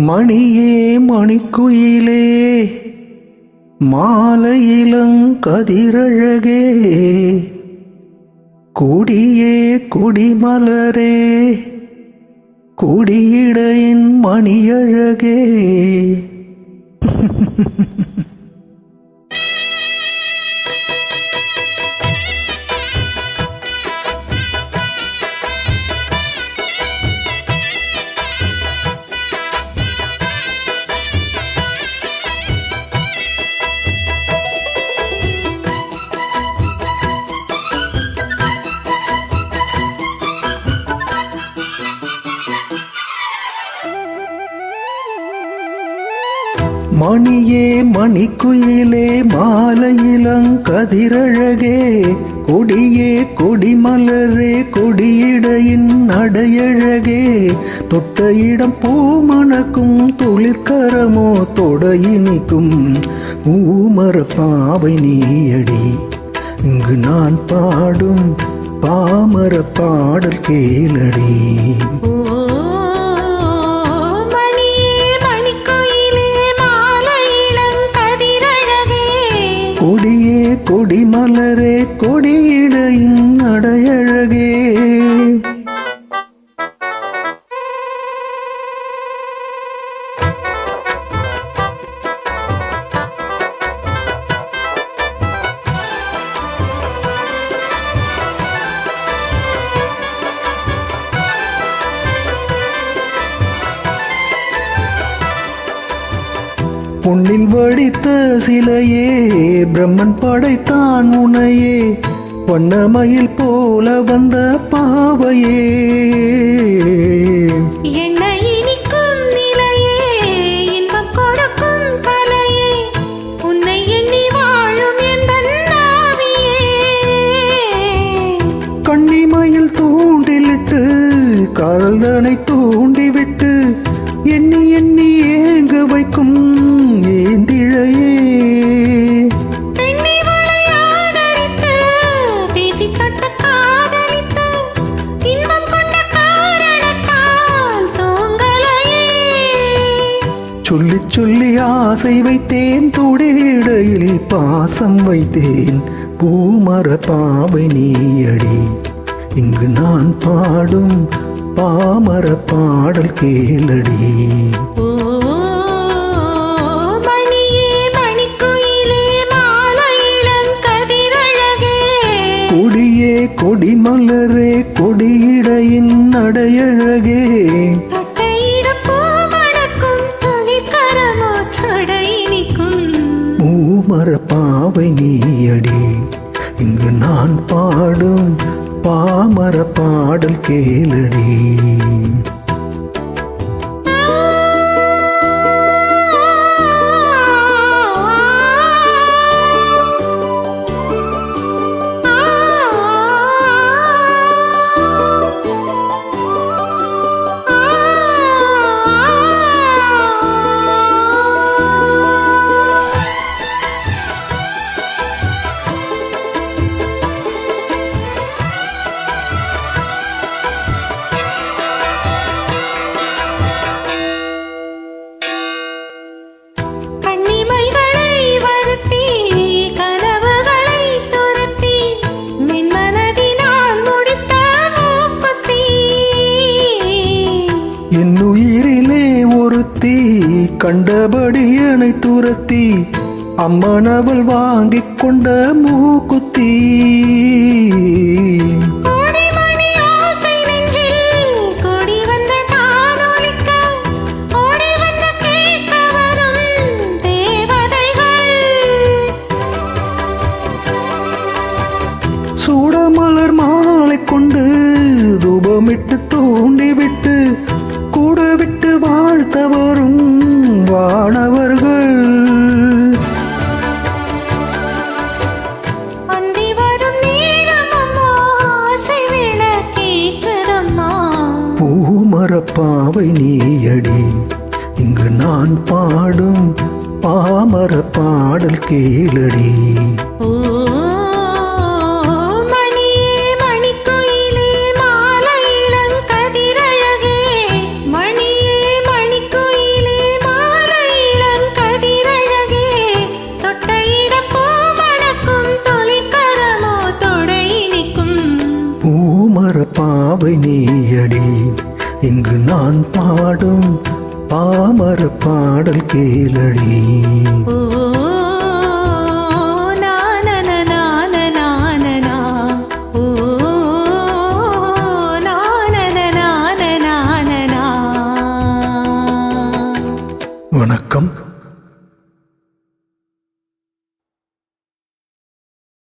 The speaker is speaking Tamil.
மணியே மணிக்குயிலே மாலையிலங்கதிரழகே கொடியே கொடிமலரே கொடியிடையின் மணியழகே. மணியே மணிக்குயிலே மாலையிலங்கதிரழகே கொடியே கொடிமலரே கொடியிடையின் நடையழகே தொட்ட இடம் பூமணக்கும் துளிர்கரமோ தொடையினிக்கும் பூமர பாவை நீயடி. இங்கு நான் பாடும் பாமர பாடல் கேளடி. கொடியே கொடிமலரே கொடியிடையின் நடையழகே. பொன்னில் வடித்த சிலையே பிரம்மன் படைத்தான் உனையே வண்ணமயில் போல வந்த பாவையே. கண்ணிமயில் தூண்டிலிட்டு காதலனை தூண்டிவிட்டு எண்ணி எண்ணி ஏங்க வைக்கும் ஏந்திழையே. சொல்லி சொல்லி ஆசை வைத்தேன் துடிடையில் பாசம் வைத்தேன் பூமர பாவை நீயடி. இங்கு நான் பாடும் பாமர பாடல் கேளடி. கொடியே கொடிமலரே கொடியிடையின் நடையழகே. பூமர பாவை நீயடி. இங்கு நான் பாடும் பாமர பாடல் கேளடி. என்னுயிரிலே ஒருத்தி கண்டபடி என்னை துரத்தி அம்மனவள் வாங்கிக் கொண்ட மூக்குத்தி. சூடமலர் மாலை கொண்டு தூபமிட்டு தூண்டிவிட்டு கூட விட்டு வாழ்த்த வரும் வானவர்கள். பூமர பாவை நீயடி. இங்கு நான் பாடும் பாமர பாடல் கேளடி. பாவை நீயடி இங்கு நான் பாடும் பாமர பாடல் கேளடி.